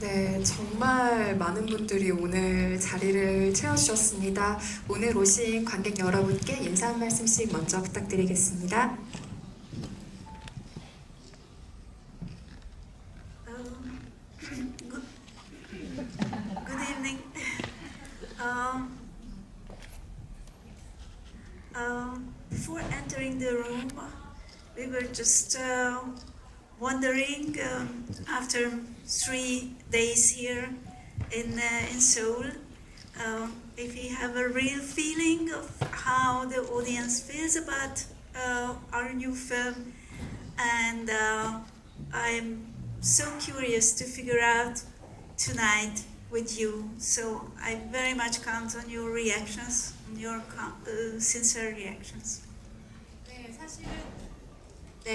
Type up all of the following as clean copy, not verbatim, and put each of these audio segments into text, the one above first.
네, 정말 많은 분들이 오늘 자리를 채워주셨습니다. 오늘 오신 관객 여러분께 인사 한 말씀씩 먼저 부탁드리겠습니다. Good evening. Before entering the room, we were just wondering, after 3 days here in Seoul, if you have a real feeling of how the audience feels about our new film, and I'm so curious to figure out tonight with you. So I very much count on your reactions, on your sincere reactions.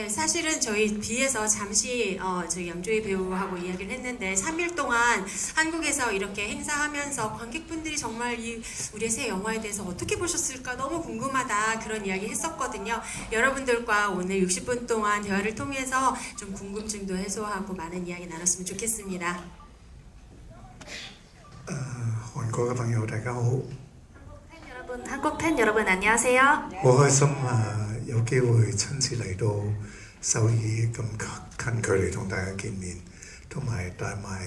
사실은 저희 뒤에서 잠시 저희 양조희 배우하고 이야기를 했는데 3일 동안 한국에서 이렇게 행사하면서 관객분들이 정말 우리의 새 영화에 대해서 어떻게 보셨을까 너무 궁금하다 그런 이야기 했었거든요. 여러분들과 오늘 60분 동안 대화를 통해서 좀 궁금증도 해소하고 많은 이야기 나눴으면 좋겠습니다. 韓國嘅朋友大家好， 한국 팬 여러분 안녕하세요. 好開心有機會親自嚟到首爾咁近距離同大家見面，同埋帶埋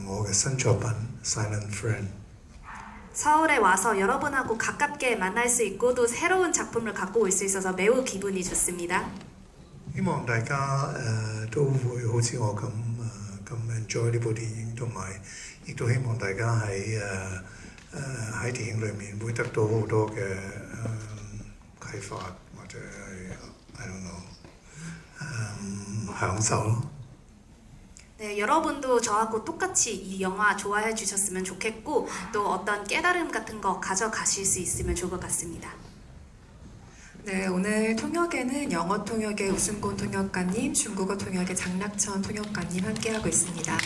我嘅新作品《Silent Friend》。 서울에 와서 여러분하고 가깝게 만날 수 있고 또 새로운 작품을 갖고 올 수 있어서 매우 기분이 좋습니다. 希望大家都會好似我咁enjoy 呢部電影，同埋亦都希望大家喺電影裏面會得到好多嘅啟發或者係 I don't know 享受咯。 네, 여러분도 저하고 똑같이 이 영화 좋아해 주셨으면 좋겠고 또 어떤 깨달음 같은 거 가져가실 수 있으면 좋을 것 같습니다. 네, 오늘 통역에는 영어 통역의 우승곤 통역가님, 중국어 통역의 장락천 통역가님 함께하고 있습니다.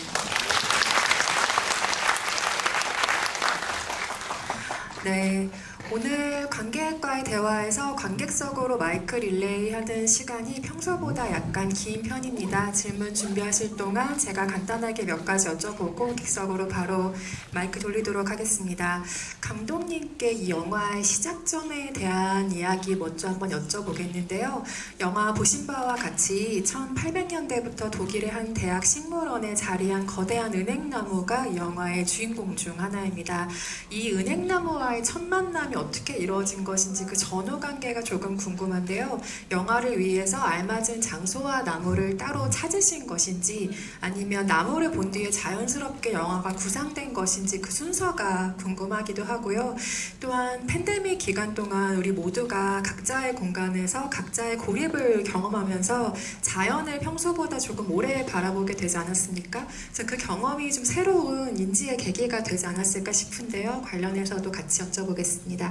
네, 오늘 관객과의 대화에서 관객석으로 마이크 릴레이 하는 시간이 평소보다 약간 긴 편입니다. 질문 준비하실 동안 제가 간단하게 몇 가지 여쭤보고 객석으로 바로 마이크 돌리도록 하겠습니다. 감독님께 이 영화의 시작점에 대한 이야기 먼저 한번 여쭤보겠는데요. 영화 보신 바와 같이 1800년대부터 독일의 한 대학 식물원에 자리한 거대한 은행나무가 이 영화의 주인공 중 하나입니다. 이 은행나무와의 첫 만남이 어떻게 이루어진 것인지 그 전후 관계가 조금 궁금한데요. 영화를 위해서 알맞은 장소와 나무를 따로 찾으신 것인지 아니면 나무를 본 뒤에 자연스럽게 영화가 구상된 것인지 그 순서가 궁금하기도 하고요. 또한 팬데믹 기간 동안 우리 모두가 각자의 공간에서 각자의 고립을 경험하면서 자연을 평소보다 조금 오래 바라보게 되지 않았습니까? 그래서 그 경험이 좀 새로운 인지의 계기가 되지 않았을까 싶은데요. 관련해서도 같이 여쭤보겠습니다.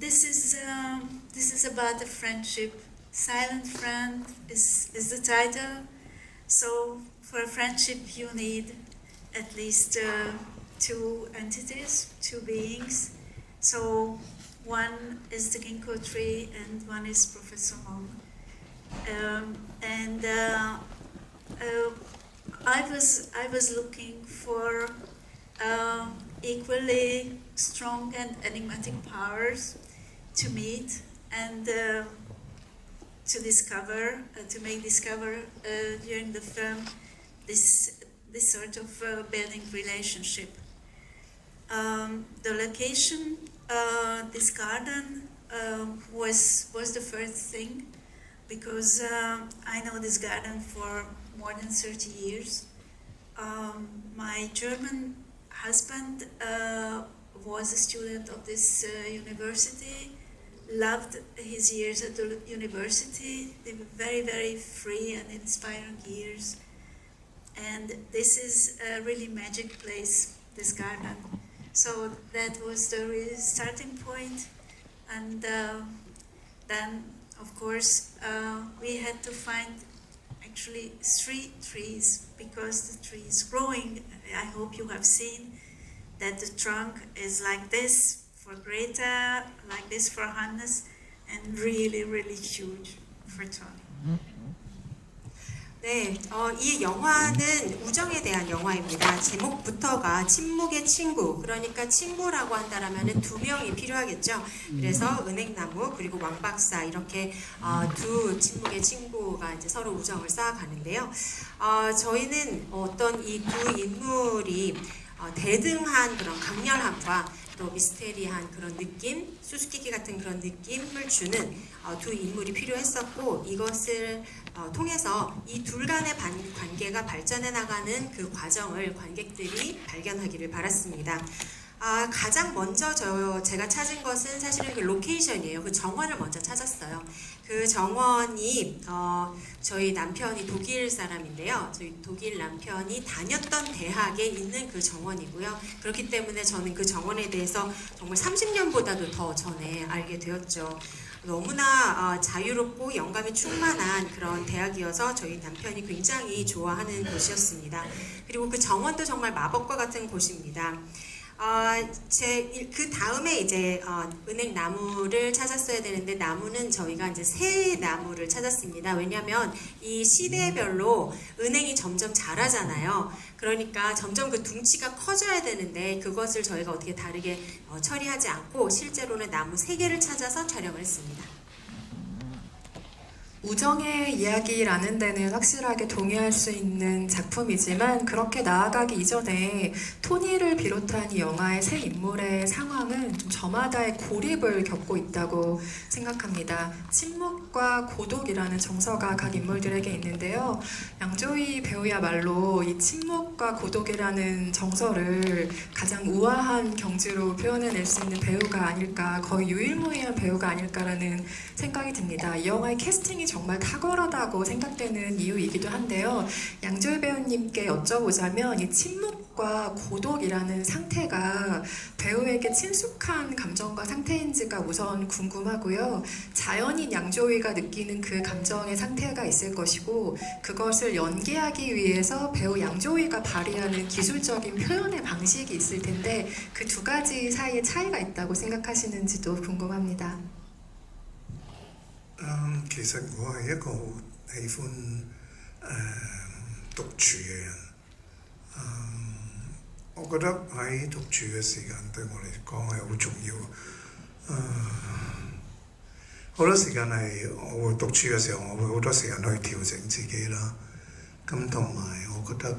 This is about a friendship. Silent Friend is the title. So for a friendship you need at least two entities, two beings. So one is the ginkgo tree and one is Professor Hong. I was looking for equally strong and enigmatic powers to meet and to discover, to make discover during the film this sort of building relationship. The location, this garden, was the first thing because I know this garden for more than 30 years. My German husband was a student of this university, loved his years at the university. They were very, very free and inspiring years. And this is a really magic place, this garden. So that was the real starting point. And then, of course, we had to find actually 3 trees because the tree is growing. I hope you have seen that the trunk is like this for Greta, like this for Hannes, and really, really huge. for Tony. 네, 이 영화는 우정에 대한 영화입니다. 제목부터가 침묵의 친구, 그러니까 친구라고 한다라면 두 명이 필요하겠죠. 그래서 은행나무 그리고 왕박사 이렇게 두 침묵의 친구가 이제 서로 우정을 쌓아가는데요. 저희는 어떤 이 두 인물이 대등한 그런 강렬함과 또 미스테리한 그런 느낌, 수수께끼 같은 그런 느낌을 주는 두 인물이 필요했었고, 이것을 통해서 이 둘 간의 관계가 발전해 나가는 그 과정을 관객들이 발견하기를 바랐습니다. 가장 먼저 제가 찾은 것은 사실은 그 로케이션이에요. 그 정원을 먼저 찾았어요. 그 정원이 저희 남편이 독일 사람인데요. 저희 독일 남편이 다녔던 대학에 있는 그 정원이고요. 그렇기 때문에 저는 그 정원에 대해서 정말 30년보다도 더 전에 알게 되었죠. 너무나 자유롭고 영감이 충만한 그런 대학이어서 저희 남편이 굉장히 좋아하는 곳이었습니다. 그리고 그 정원도 정말 마법과 같은 곳입니다. 그 다음에 이제 은행 나무를 찾았어야 되는데, 나무는 저희가 이제 새 나무를 찾았습니다. 왜냐하면 이 시대별로 은행이 점점 자라잖아요. 그러니까 점점 그 둥치가 커져야 되는데, 그것을 저희가 어떻게 다르게 처리하지 않고 실제로는 나무 3개를 찾아서 촬영을 했습니다. 우정의 이야기라는 데는 확실하게 동의할 수 있는 작품이지만, 그렇게 나아가기 이전에 토니를 비롯한 이 영화의 세 인물의 상황은 좀 저마다의 고립을 겪고 있다고 생각합니다. 침묵과 고독이라는 정서가 각 인물들에게 있는데요. 양조위 배우야말로 이 침묵과 고독이라는 정서를 가장 우아한 경지로 표현해낼 수 있는 배우가 아닐까, 거의 유일무이한 배우가 아닐까라는 생각이 듭니다. 이 영화의 캐스팅이 정말 탁월하다고 생각되는 이유이기도 한데요. 양조위 배우님께 여쭤보자면, 이 침묵과 고독이라는 상태가 배우에게 친숙한 감정과 상태인지가 우선 궁금하고요. 자연인 양조위가 느끼는 그 감정의 상태가 있을 것이고, 그것을 연기하기 위해서 배우 양조위가 발휘하는 기술적인 표현의 방식이 있을 텐데, 그 두 가지 사이에 차이가 있다고 생각하시는지도 궁금합니다. 其實我係一個好喜歡獨處嘅人。我覺得喺獨處嘅時間對我嚟講係好重要。好多時間係我會獨處嘅時候，我會好多時間去調整自己啦。咁同埋我覺得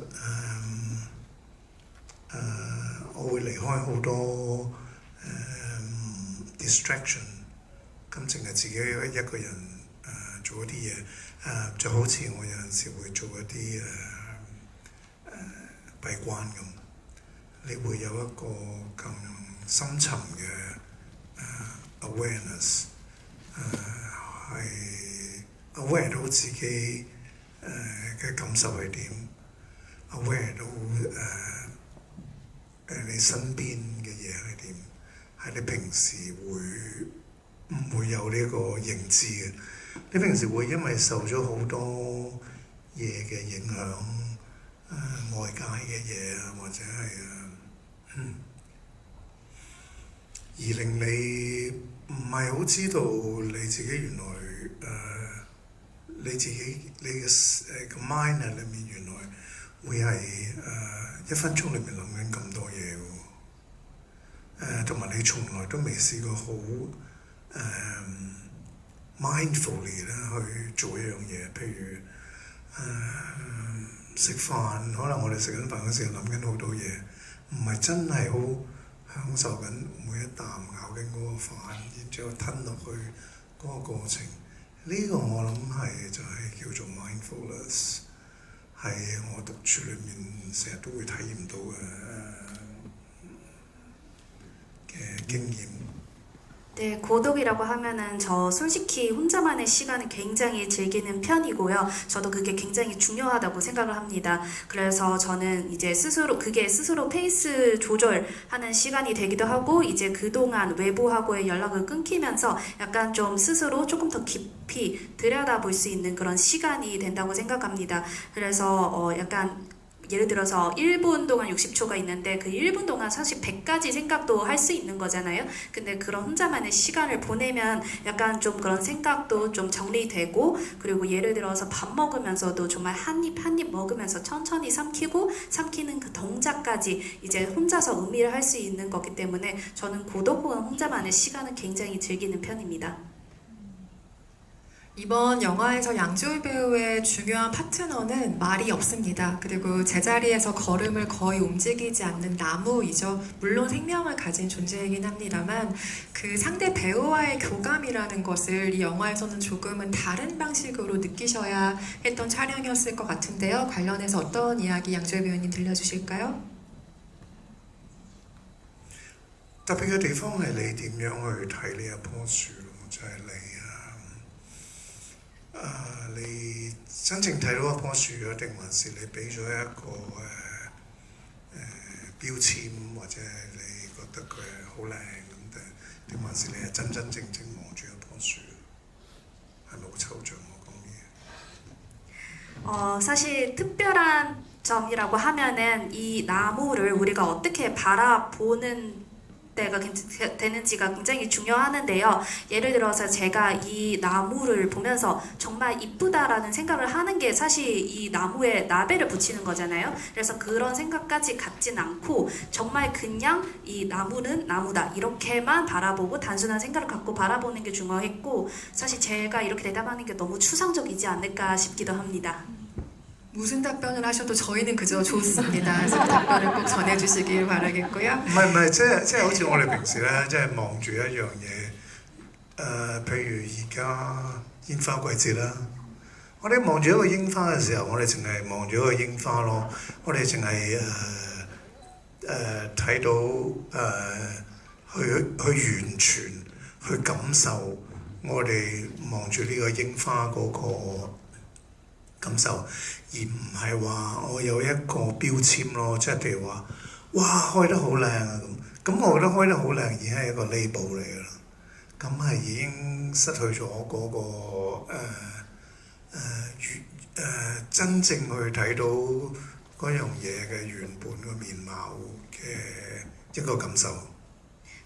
我會離開好多distraction。咁淨係自己一個人做一啲嘢，就好似我有陣時會做一啲閉關咁，你會有一個更深層嘅awareness，係aware 到自己嘅感受係點 ，aware 到你身邊嘅嘢係點，係你平時唔會有呢個認知嘅。你平時會因為受咗好多嘢嘅影響，外界嘅嘢啊，或者係而令你唔係好知道你自己原來你自己你嘅個 mind 啊裏面原來會係1分鐘裏面諗緊咁多嘢喎，同埋你從來都未試過好mindfully 咧去做一樣嘢，譬如食飯，可能我哋食緊飯嗰時諗緊好多嘢，唔係真係好享受緊每一啖咬緊嗰個飯，然之後吞落去嗰個過程。呢個我諗係就係叫做 mindfulness，係我獨處裏面成日都會體驗到嘅經驗。 네, 고독이라고 하면은 저 솔직히 혼자만의 시간을 굉장히 즐기는 편이고요. 저도 그게 굉장히 중요하다고 생각을 합니다. 그래서 저는 이제 그게 스스로 페이스 조절하는 시간이 되기도 하고, 이제 그동안 외부하고의 연락을 끊기면서 약간 좀 스스로 조금 더 깊이 들여다볼 수 있는 그런 시간이 된다고 생각합니다. 그래서 약간 예를 들어서 1분 동안 60초가 있는데 그 1분 동안 사실 100가지 생각도 할 수 있는 거잖아요. 근데 그런 혼자만의 시간을 보내면 약간 좀 그런 생각도 좀 정리되고, 그리고 예를 들어서 밥 먹으면서도 정말 한 입 한 입 먹으면서 천천히 삼키는 그 동작까지 이제 혼자서 의미를 할 수 있는 거기 때문에 저는 고독 혹은 혼자만의 시간은 굉장히 즐기는 편입니다. 이번 영화에서 양조위 배우의 중요한 파트너는 말이 없습니다. 그리고 제자리에서 걸음을 거의 움직이지 않는 나무이죠. 물론 생명을 가진 존재이긴 합니다만 그 상대 배우와의 교감이라는 것을 이 영화에서는 조금은 다른 방식으로 느끼셔야 했던 촬영이었을 것 같은데요. 관련해서 어떤 이야기 양조위 배우님 들려주실까요? 特別嘅地方係你點樣去睇呢一棵樹咯，就係你真正睇到一棵樹啊，定還是你俾咗一個標籤，或者係你覺得佢係好靚咁，定還是你係真真正正望住一棵樹？係咪好抽象我講嘢？ 사실 특별한 점이라고 하면은 이 나무를 우리가 어떻게 바라보는 때가 되는지가 굉장히 중요하는데요. 예를 들어서 제가 이 나무를 보면서 정말 이쁘다라는 생각을 하는 게 사실 이 나무에 라벨을 붙이는 거잖아요. 그래서 그런 생각까지 갖진 않고 정말 그냥 이 나무는 나무다 이렇게만 바라보고 단순한 생각을 갖고 바라보는 게 중요했고, 사실 제가 이렇게 대답하는 게 너무 추상적이지 않을까 싶기도 합니다. 무슨 답변을 하셔도 저희는 그저 좋습니다. 그래서 그 답변을 꼭 전해주시길 바라겠고요. 唔係，即係好似我哋平時咧，即係望住一樣嘢，譬如而家煙花季節啦，我哋望住一個櫻花嘅時候，我哋淨係望住一個櫻花咯，我哋淨係睇到去完全去感受我哋望住呢個櫻花嗰個感受，而唔係話我有一個標籤咯，即係譬如話，哇開得好靚啊咁，我覺得開得好靚已經係一個 label 嚟㗎啦，咁係已經失去咗嗰個真正去睇到嗰樣嘢嘅原本個面貌嘅一個感受。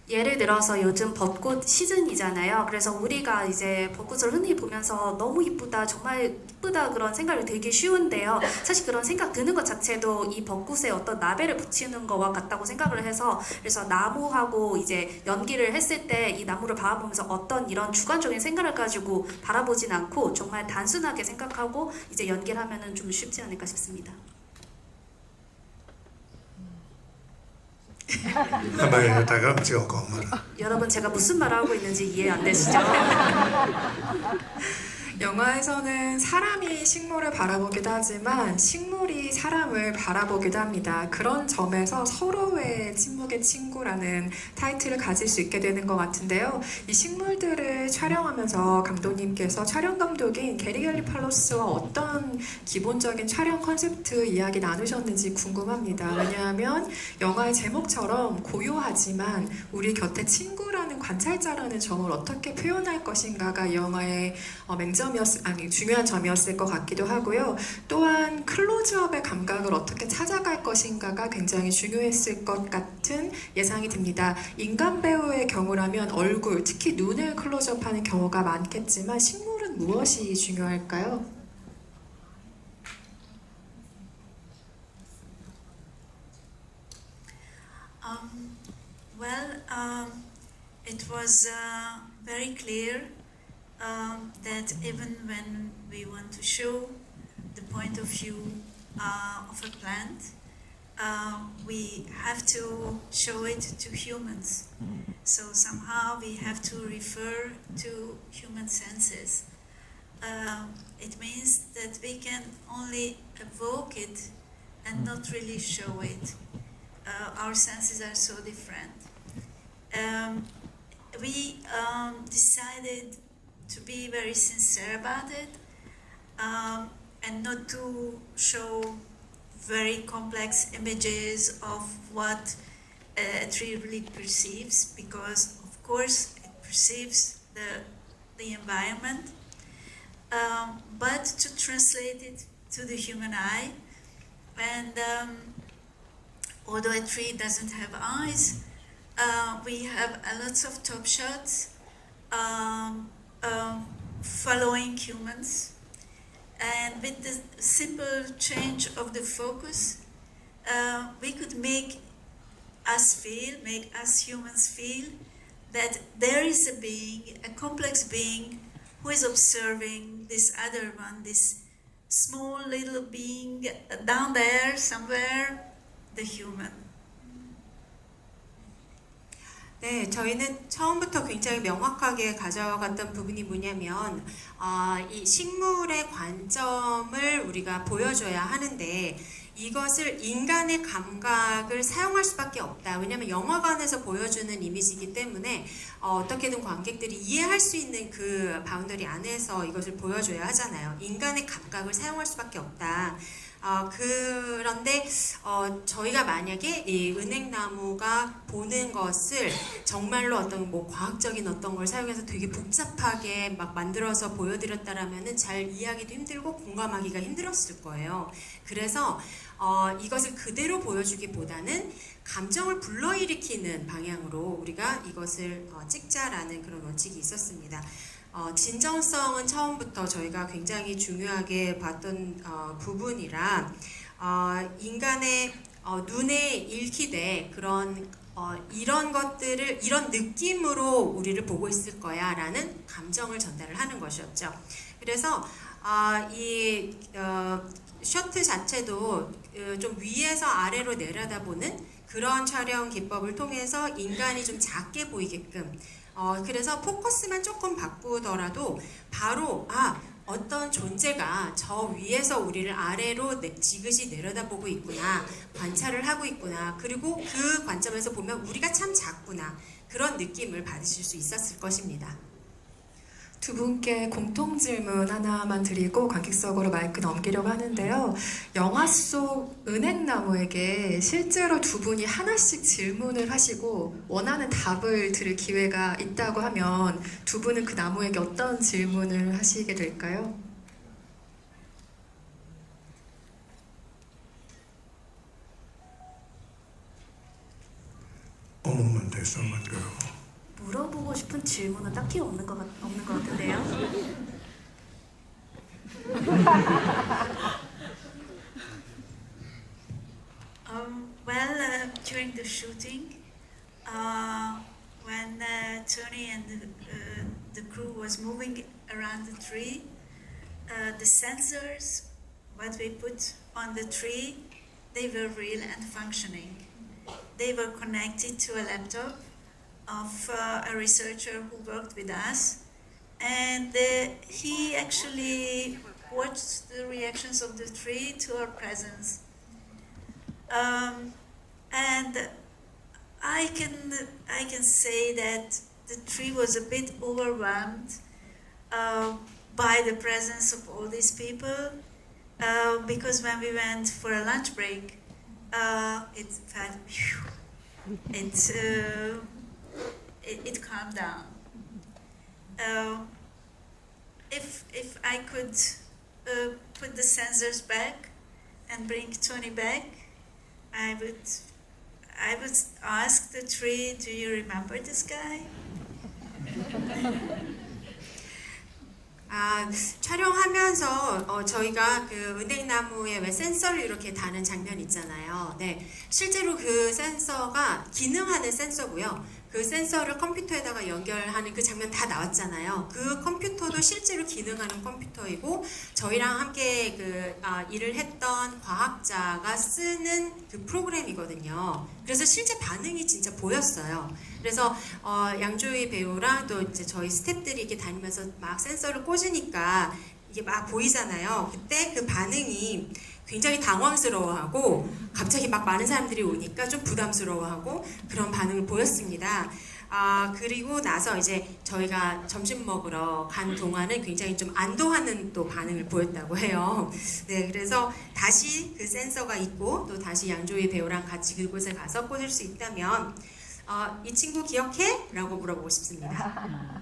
예를 들어서 요즘 벚꽃 시즌이잖아요. 그래서 우리가 이제 벚꽃을 흔히 보면서 너무 이쁘다, 정말 이쁘다 그런 생각이 들기 쉬운데요. 사실 그런 생각 드는 것 자체도 이 벚꽃에 어떤 라벨을 붙이는 거와 같다고 생각을 해서, 그래서 나무하고 이제 연기를 했을 때 이 나무를 바라보면서 어떤 이런 주관적인 생각을 가지고 바라보진 않고 정말 단순하게 생각하고 이제 연기를 하면은 좀 쉽지 않을까 싶습니다. 係咪大家唔知我講乜啦？ 여러분 제가 무슨 말을 하고 있는지 이해 안 되시죠? 영화에서는 사람이 식물을 바라보기도 하지만 식물이 사람을 바라보기도 합니다. 그런 점에서 서로의 침묵의 친구라는 타이틀을 가질 수 있게 되는 것 같은데요. 이 식물들을 촬영하면서 감독님께서 촬영 감독인 게리 갤리 팔로스와 어떤 기본적인 촬영 컨셉트 이야기 나누셨는지 궁금합니다. 왜냐하면 영화의 제목처럼 고요하지만 우리 곁에 친구라는 관찰자라는 점을 어떻게 표현할 것인가가 이 영화의 중요한 점이었을 것 같기도 하고요. 또한 클로즈업의 감각을 어떻게 찾아갈 것인가가 굉장히 중요했을 것 같은 예상이 듭니다. 인간 배우의 경우라면 얼굴, 특히 눈을 클로즈업하는 경우가 많겠지만 식물은 무엇이 중요할까요? It was very clear that even when we want to show the point of view of a plant, we have to show it to humans. So somehow we have to refer to human senses. It means that we can only evoke it and not really show it. Our senses are so different. We decided to be very sincere about it and not to show very complex images of what a tree really perceives, because of course it perceives the environment, but to translate it to the human eye And although a tree doesn't have eyes, we have a lots of top shots following humans. And with the simple change of the focus, we could make us humans feel that there is a being, a complex being, who is observing this other one, this small little being down there somewhere, the human. 네, 저희는 처음부터 굉장히 명확하게 가져갔던 부분이 뭐냐면 이 식물의 관점을 우리가 보여줘야 하는데 이것을 인간의 감각을 사용할 수밖에 없다. 왜냐하면 영화관에서 보여주는 이미지이기 때문에 어떻게든 관객들이 이해할 수 있는 그 바운더리 안에서 이것을 보여줘야 하잖아요. 인간의 감각을 사용할 수밖에 없다. 그런데 저희가 만약에 이 은행나무가 보는 것을 정말로 어떤 뭐 과학적인 어떤 걸 사용해서 되게 복잡하게 막 만들어서 보여드렸다라면은 잘 이해하기도 힘들고 공감하기가 힘들었을 거예요. 그래서 이것을 그대로 보여주기보다는 감정을 불러일으키는 방향으로 우리가 이것을 찍자라는 그런 원칙이 있었습니다. 진정성은 처음부터 저희가 굉장히 중요하게 봤던 부분이라 인간의 눈에 읽히되 그런 이런 것들을 이런 느낌으로 우리를 보고 있을 거야 라는 감정을 전달을 하는 것이었죠. 그래서 이 셔트 자체도 좀 위에서 아래로 내려다보는 그런 촬영 기법을 통해서 인간이 좀 작게 보이게끔 그래서 포커스만 조금 바꾸더라도 바로 어떤 존재가 저 위에서 우리를 아래로 지그시 내려다보고 있구나, 관찰을 하고 있구나, 그리고 그 관점에서 보면 우리가 참 작구나 그런 느낌을 받으실 수 있었을 것입니다. 두 분께 공통 질문 하나만 드리고 관객석으로 마이크 넘기려고 하는데요. 영화 속 은행나무에게 실제로 두 분이 하나씩 질문을 하시고 원하는 답을 들을 기회가 있다고 하면 두 분은 그 나무에게 어떤 질문을 하시게 될까요? moment there's someone go. 물어보고 싶은 질문은 딱히 없는 것 같은데요. During the shooting, when Tony and the crew was moving around the tree, the sensors, what we put on the tree, they were real and functioning. They were connected to a laptop of a researcher who worked with us, and he actually watched the reactions of the tree to our presence. And I can say that the tree was a bit overwhelmed by the presence of all these people, because when we went for a lunch break, it felt it calmed down. If I could put the sensors back and bring Tony back, I would ask the tree, do you remember this guy? 촬영하면서 저희가 그 은행나무에 왜 센서를 이렇게 다는 장면 있잖아요. 네, 실제로 그 센서가 기능하는 센서고요. 그 센서를 컴퓨터에다가 연결하는 그 장면 다 나왔잖아요. 그 컴퓨터도 실제로 기능하는 컴퓨터이고 저희랑 함께 일을 했던 과학자가 쓰는 그 프로그램이거든요. 그래서 실제 반응이 진짜 보였어요. 그래서 양조희 배우랑 또 이제 저희 스태프들이 이렇게 다니면서 막 센서를 꽂으니까 이게 막 보이잖아요. 그때 그 반응이 굉장히 당황스러워하고 갑자기 막 많은 사람들이 오니까 좀 부담스러워하고 그런 반응을 보였습니다. 그리고 나서 이제 저희가 점심 먹으러 간 동안은 굉장히 좀 안도하는 또 반응을 보였다고 해요. 네, 그래서 다시 그 센서가 있고 또 다시 양조희 배우랑 같이 그곳에 가서 꽂을 수 있다면 이 친구 기억해? 라고 물어보고 싶습니다.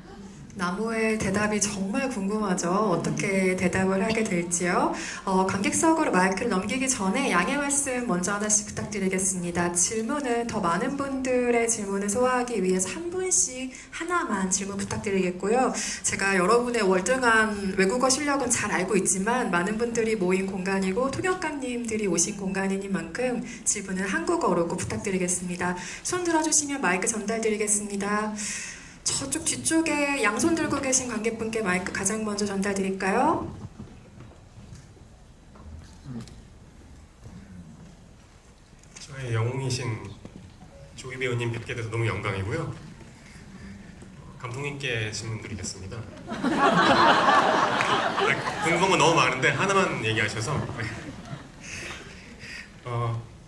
나무의 대답이 정말 궁금하죠. 어떻게 대답을 하게 될지요. 관객석으로 마이크를 넘기기 전에 양해 말씀 먼저 하나씩 부탁드리겠습니다. 질문은 더 많은 분들의 질문을 소화하기 위해서 한 분씩 하나만 질문 부탁드리겠고요. 제가 여러분의 월등한 외국어 실력은 잘 알고 있지만 많은 분들이 모인 공간이고 통역가님들이 오신 공간인 만큼 질문은 한국어로 꼭 부탁드리겠습니다. 손 들어주시면 마이크 전달드리겠습니다. 저쪽 뒤쪽에 양손 들고 계신 관객분께 마이크 가장 먼저 전달드릴까요? 저의 영웅이신 조이 배우님 뵙게 돼서 너무 영광이고요. 감독님께 질문 드리겠습니다. 궁금한 건 너무 많은데 하나만 얘기하셔서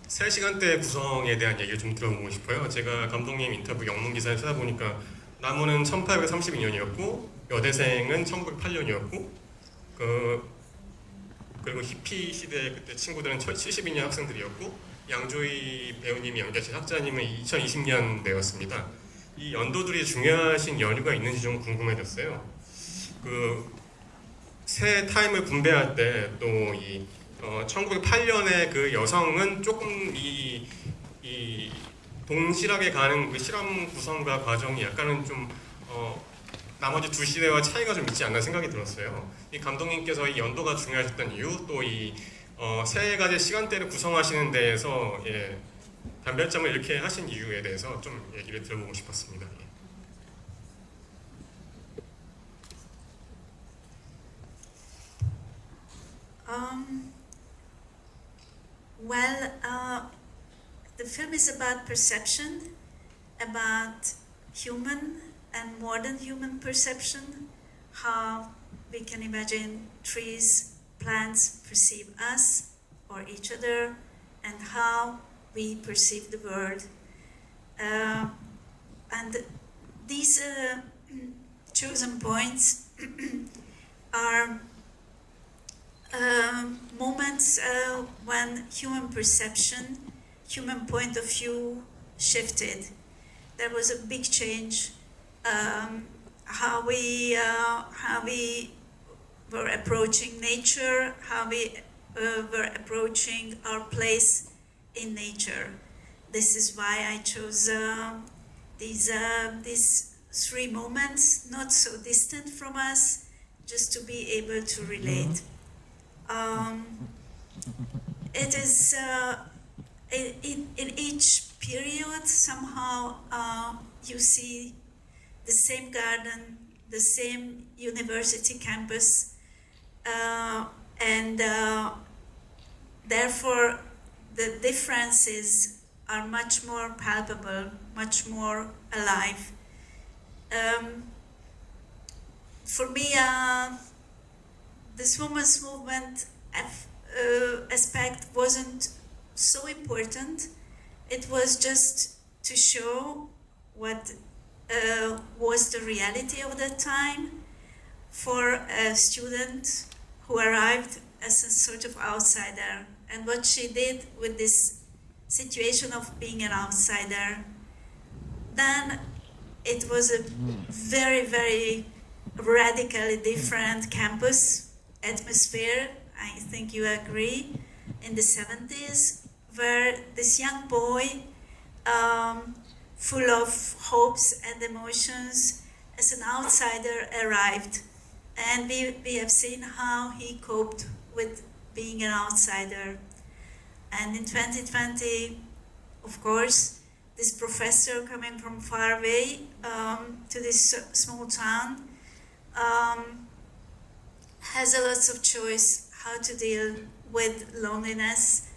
3시간대 구성에 대한 얘기를 좀 들어보고 싶어요. 제가 감독님 인터뷰 영문 기사를 찾아보니까 나무는 1832년이었고 여대생은 1908년이었고 그리고 히피 시대 그때 친구들은 72년 학생들이었고 양조희 배우님이 연기하신 학자님은 2020년대였습니다. 이 연도들이 중요하신 연유가 있는지 좀 궁금해졌어요. 새 타임을 분배할 때 또 이 1908년의 그 여성은 조금 이 동실하게 가는 그 실험 구성과 과정이 약간은 좀 나머지 두 시대와 차이가 좀 있지 않나 생각이 들었어요. 이 감독님께서 이 연도가 중요하셨던 이유, 또 이 세 가지 시간대를 구성하시는 데에서 변별점을 이렇게 하신 이유에 대해서 좀 얘기를 들어보고 싶었습니다. The film is about perception, about human and modern human perception, how we can imagine trees, plants perceive us or each other, and how we perceive the world. And these chosen points are moments when human perception, human point of view shifted. There was a big change. How we were approaching nature, how we were approaching our place in nature. This is why I chose these three moments, not so distant from us, just to be able to relate. It is in each period somehow you see the same garden, the same university campus, and therefore the differences are much more palpable, much more alive. For me, this women's movement aspect wasn't so important. It was just to show what was the reality of that time for a student who arrived as a sort of outsider, and what she did with this situation of being an outsider. Then it was a very, very radically different campus atmosphere, I think you agree, in the 70s, where this young boy, full of hopes and emotions, as an outsider arrived. And we have seen how he coped with being an outsider. And in 2020, of course, this professor coming from far away to this small town has a lot of choice how to deal with loneliness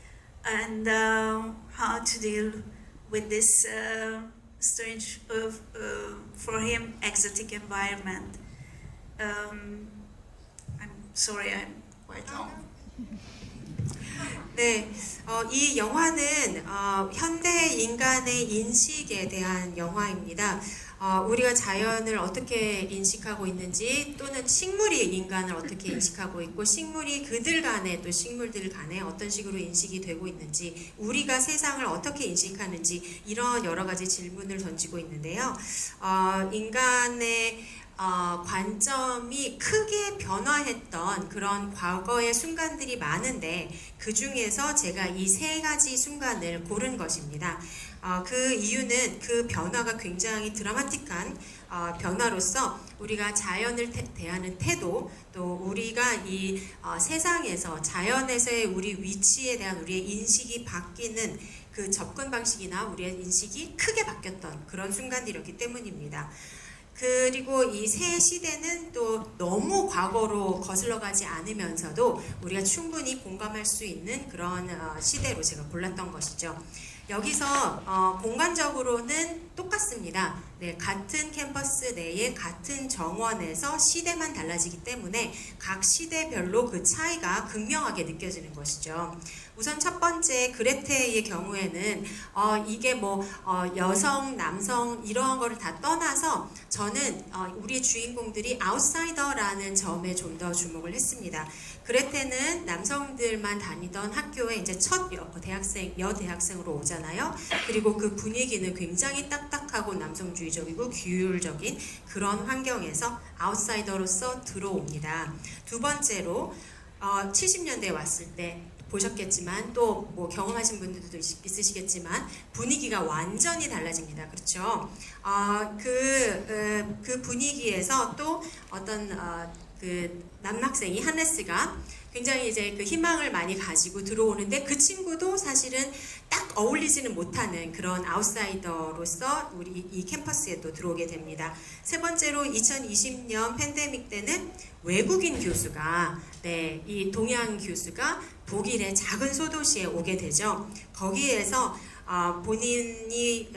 and how to deal with this strange, for him, exotic environment. I'm sorry, I'm quite long. 네, 이 영화는 현대 인간의 인식에 대한 영화입니다. 우리가 자연을 어떻게 인식하고 있는지, 또는 식물이 인간을 어떻게 인식하고 있고, 식물이 그들 간에, 또 식물들 간에 어떤 식으로 인식이 되고 있는지, 우리가 세상을 어떻게 인식하는지, 이런 여러 가지 질문을 던지고 있는데요. 인간의 관점이 크게 변화했던 그런 과거의 순간들이 많은데 그 중에서 제가 이 세 가지 순간을 고른 것입니다. 그 이유는 그 변화가 굉장히 드라마틱한 변화로서 우리가 자연을 대하는 태도, 또 우리가 이 세상에서 자연에서의 우리 위치에 대한 우리의 인식이 바뀌는 그 접근 방식이나 우리의 인식이 크게 바뀌었던 그런 순간들이었기 때문입니다. 그리고 이 새 시대는 또 너무 과거로 거슬러 가지 않으면서도 우리가 충분히 공감할 수 있는 그런 시대로 제가 골랐던 것이죠. 여기서 공간적으로는 똑같습니다. 네, 같은 캠퍼스 내에 같은 정원에서 시대만 달라지기 때문에 각 시대별로 그 차이가 극명하게 느껴지는 것이죠. 우선 첫 번째 그레테의 경우에는 이게 뭐 여성, 남성 이러한 거를 다 떠나서 저는 우리 주인공들이 아웃사이더라는 점에 좀 더 주목을 했습니다. 그레테는 남성들만 다니던 학교에 이제 첫 여대학생으로 오잖아요. 그리고 그 분위기는 굉장히 딱딱하고 남성주의적이고 규율적인 그런 환경에서 아웃사이더로서 들어옵니다. 두 번째로 70년대에 왔을 때 보셨겠지만 또 뭐 경험하신 분들도 있으시겠지만 분위기가 완전히 달라집니다. 그렇죠? 그 분위기에서 또 어떤 그 남학생이 하네스가 굉장히 이제 그 희망을 많이 가지고 들어오는데 그 친구도 사실은 딱 어울리지는 못하는 그런 아웃사이더로서 우리 이 캠퍼스에 또 들어오게 됩니다. 세 번째로 2020년 팬데믹 때는 외국인 교수가 이 동양 교수가 독일의 작은 소도시에 오게 되죠. 거기에서 본인이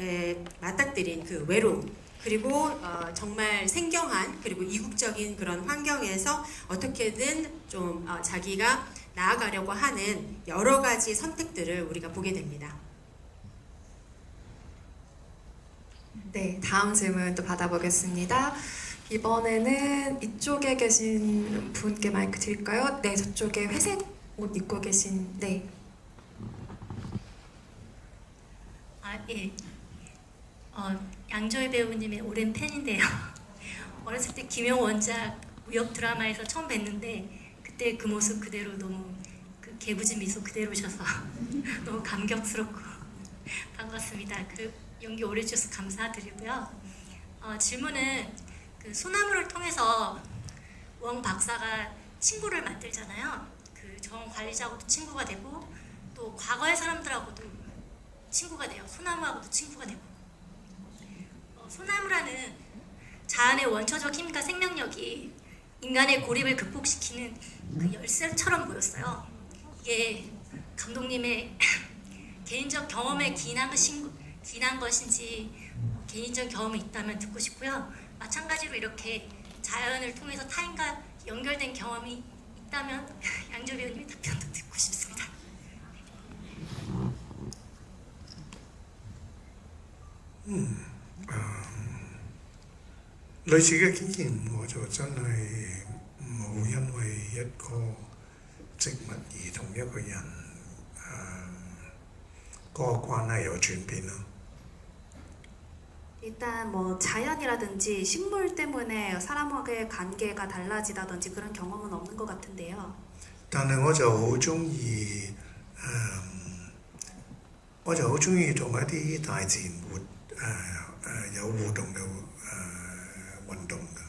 맞닥뜨린 그 외로움 그리고 정말 생경한 그리고 이국적인 그런 환경에서 어떻게든 좀 자기가 나아가려고 하는 여러 가지 선택들을 우리가 보게 됩니다. 네, 다음 질문 또 받아보겠습니다. 이번에는 이쪽에 계신 분께 마이크 드릴까요? 네, 저쪽에 회색 옷 입고 계신 네. 예. 양조희 배우님의 오랜 팬인데요. 어렸을 때 김용 원작 무협 드라마에서 처음 뵀는데 그때 그 모습 그대로 너무 그 개구진 미소 그대로셔서 너무 감격스럽고 반갑습니다. 그 연기 오래 해주셔서 감사드리고요. 질문은 그 소나무를 통해서 웡 박사가 친구를 만들잖아요. 그 정 관리자하고도 친구가 되고 또 과거의 사람들하고도 친구가 돼요. 소나무하고도 친구가 되고. 소나무라는 자연의 원초적 힘과 생명력이 인간의 고립을 극복시키는 그 열쇠처럼 보였어요. 이게 감독님의 개인적 경험에 기인한 것인지 개인적 경험이 있다면 듣고 싶고요. 마찬가지로 이렇게 자연을 통해서 타인과 연결된 경험이 있다면 양조 배우님의 답변도 듣고 싶습니다. 類似嘅經驗我就真係冇因為一個植物而同一個人個關係有轉變咯。 일단 뭐 자연이라든지 식물 때문에 사람과의 관계가 달라지다든지 그런 경험은 없는 것 같은데요. 但係我就好中意同一啲大自然有互動嘅運動嘅。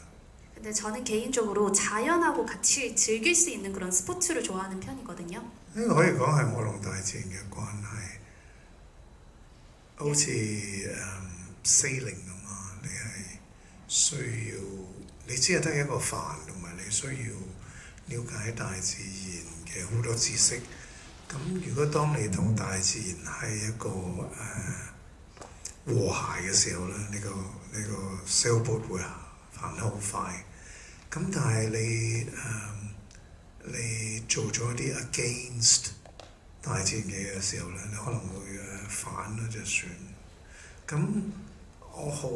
근데 저는 개인적으로 자연하고 같이 즐길 수 있는 그런 스포츠를 좋아하는 편이거든요. 呢個可以講係我同大自然嘅關係，好似sailing 咁啊，你係需要你只係得一個帆，同埋你需要了解大自然嘅好多知識。咁如果當你同大自然係一個和諧嘅時候咧，你個 sailboat 會行得好快。咁但係你做咗啲 against 大自然嘅嘢嘅時候咧，你可能會反咗就算。咁我好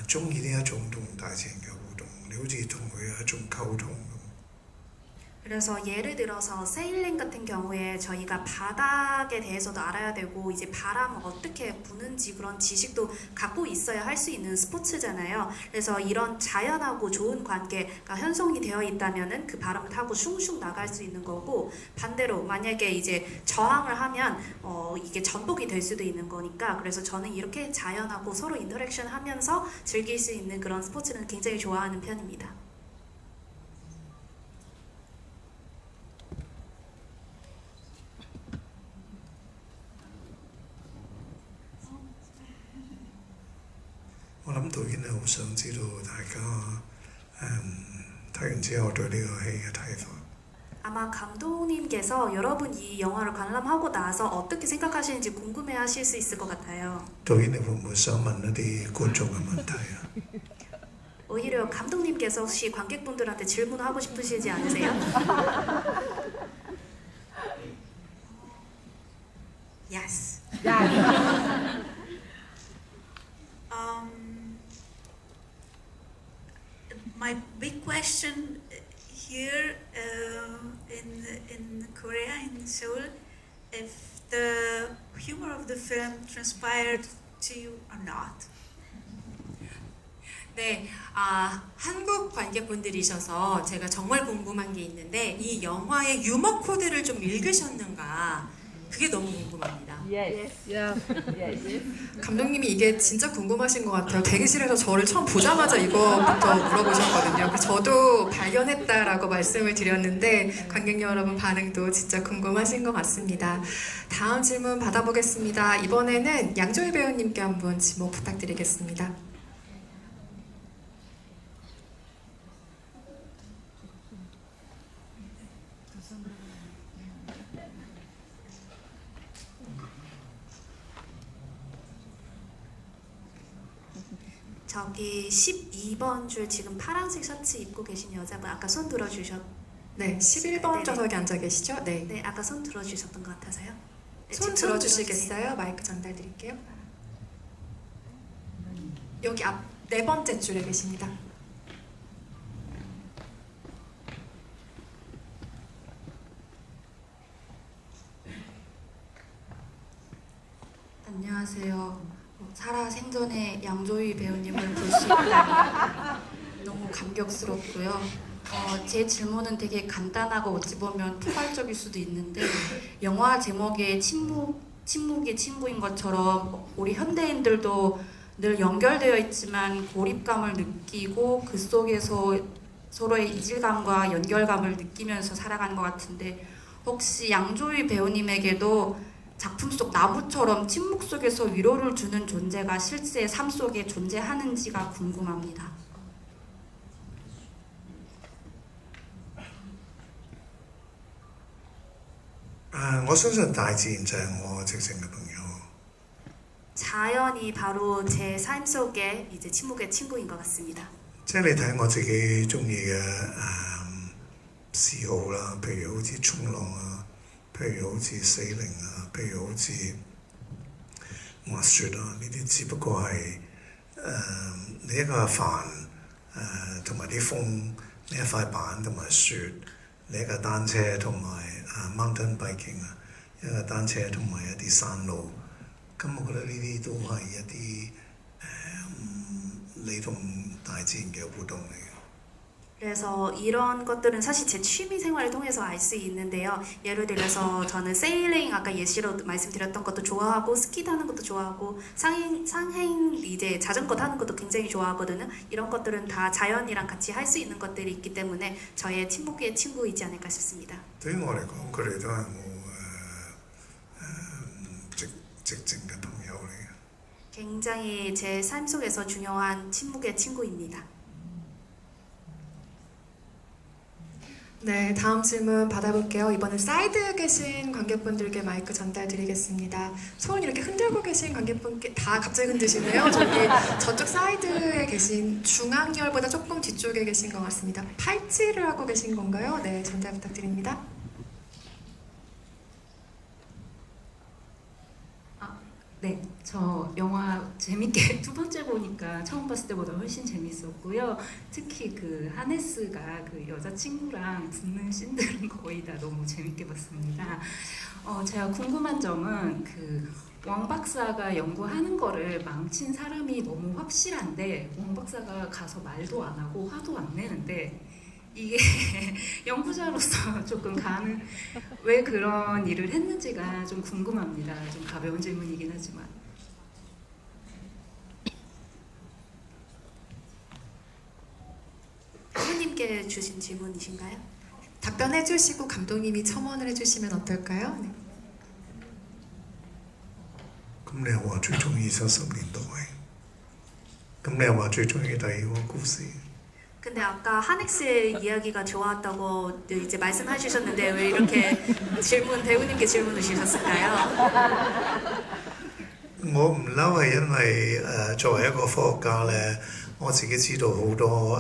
中意呢一種同大自然嘅互動，你好似同佢有一種溝通咁。 그래서 예를 들어서 세일링 같은 경우에 저희가 바닥에 대해서도 알아야 되고 이제 바람을 어떻게 부는지 그런 지식도 갖고 있어야 할 수 있는 스포츠잖아요. 그래서 이런 자연하고 좋은 관계가 형성이 되어 있다면은 그 바람을 타고 슝슝 나갈 수 있는 거고, 반대로 만약에 이제 저항을 하면 이게 전복이 될 수도 있는 거니까, 그래서 저는 이렇게 자연하고 서로 인터랙션 하면서 즐길 수 있는 그런 스포츠는 굉장히 좋아하는 편입니다.我諗導演咧好想知道大家睇完之後對呢個戲嘅睇法。 아마 감독님께서 여러분 이 영화를 관람하고 나서 어떻게 생각하시는지 궁금해하실 수 있을 것 같아요. 導演你會唔會想問一啲觀眾嘅問題啊？ 오히려 감독님께서 혹시 관객분들한테 질문하고 싶으시지 않으세요? Yes. My big question here in Korea, in Seoul, if the humor of the film transpired to you or not. 네, 한국 관객분들이셔서 제가 정말 궁금한 게 있는데 이 영화의 유머 코드를 좀 읽으셨는가? 그게 너무 궁금합니다. 감독님이 이게 진짜 궁금하신 것 같아요. 대기실에서 저를 처음 보자마자 이거부터 물어보셨거든요. 그래서 저도 발견했다라고 말씀을 드렸는데 관객 여러분 반응도 진짜 궁금하신 것 같습니다. 다음 질문 받아보겠습니다. 이번에는 양조희 배우님께 한번 지목 부탁드리겠습니다. 저기 12번 줄 지금 파란색 셔츠 입고 계신 여자분 아까 손 들어주셨. 네, 11번 네네. 좌석에 앉아 계시죠? 네. 네, 아까 손 들어주셨던 것 같아서요. 네, 손 지금 들어주시겠어요? 마이크 전달 드릴게요. 여기 앞 네 번째 줄에 계십니다. 안녕하세요. 살아 생전에 양조희 배우님을 볼 수 있다니 너무 감격스럽고요. 제 질문은 되게 간단하고 어찌 보면 포괄적일 수도 있는데 영화 제목에 침묵이 친구인 것처럼 우리 현대인들도 늘 연결되어 있지만 고립감을 느끼고 그 속에서 서로의 이질감과 연결감을 느끼면서 살아가는 것 같은데 혹시 양조희 배우님에게도 작품 속 나무처럼 침묵 속에서 위로를 주는 존재가 실제 삶 속에 존재하는지가 궁금합니다. 我相信大自然就係我直情嘅朋友。 자연이 바로 제 삶 속에 이제 침묵의 친구인 것 같습니다. 即係你睇我自己中意嘅嗜好啦，譬如好似衝浪啊，譬如好似sailing啊，譬如好似滑雪啊，呢啲只不過係你一個帆同埋啲風，你一塊板同埋雪，你一架單車同埋mountain biking 啊，一架單車同埋一啲山路，咁我覺得呢啲都係一啲你同大自然嘅互動嚟嘅。 그래서 이런 것들은 사실 제 취미 생활을 통해서 알 수 있는데요. 예를 들어서 저는 세일링 아까 예시로 말씀드렸던 것도 좋아하고 스키 타는 것도 좋아하고 상행 이제 자전거 타는 것도 굉장히 좋아하거든요. 이런 것들은 다 자연이랑 같이 할 수 있는 것들이 있기 때문에 저의 침묵의 친구이지 않을까 싶습니다. 對於我嚟講，佢哋都係我直情嘅朋友嚟嘅。 굉장히 제 삶 속에서 중요한 침묵의 친구입니다. 네, 다음 질문 받아볼게요. 이번엔 사이드에 계신 관객분들께 마이크 전달 드리겠습니다. 손 이렇게 흔들고 계신 관객분께 다 갑자기 흔드시네요. 저쪽 사이드에 계신 중앙열보다 조금 뒤쪽에 계신 것 같습니다. 팔찌를 하고 계신 건가요? 네, 전달 부탁드립니다. 네, 저 영화 재밌게 두 번째 보니까 처음 봤을 때보다 훨씬 재밌었고요. 특히 그 하네스가 그 여자친구랑 붙는 씬들은 거의 다 너무 재밌게 봤습니다. 제가 궁금한 점은 그 왕 박사가 연구하는 거를 망친 사람이 너무 확실한데 왕 박사가 가서 말도 안 하고 화도 안 내는데 이게 연구자로서 조금 왜 그런 일을 했는지가 좀 궁금합니다. 좀 가벼운 질문이긴 하지만. 부모님께 주신 질문이신가요? 답변해 주시고 감독님이 첨언을 해주시면 어떨까요? 네. 咁你話最中意70年代，咁你又話最中意第二個故事。 근데 아까 하넥스의 이야기가 좋았다고 이제 말씀하셨는데 왜 이렇게 배우님께 질문을 주셨을까요? 我唔嬲係因為作為一個科學家咧，我自己知道好多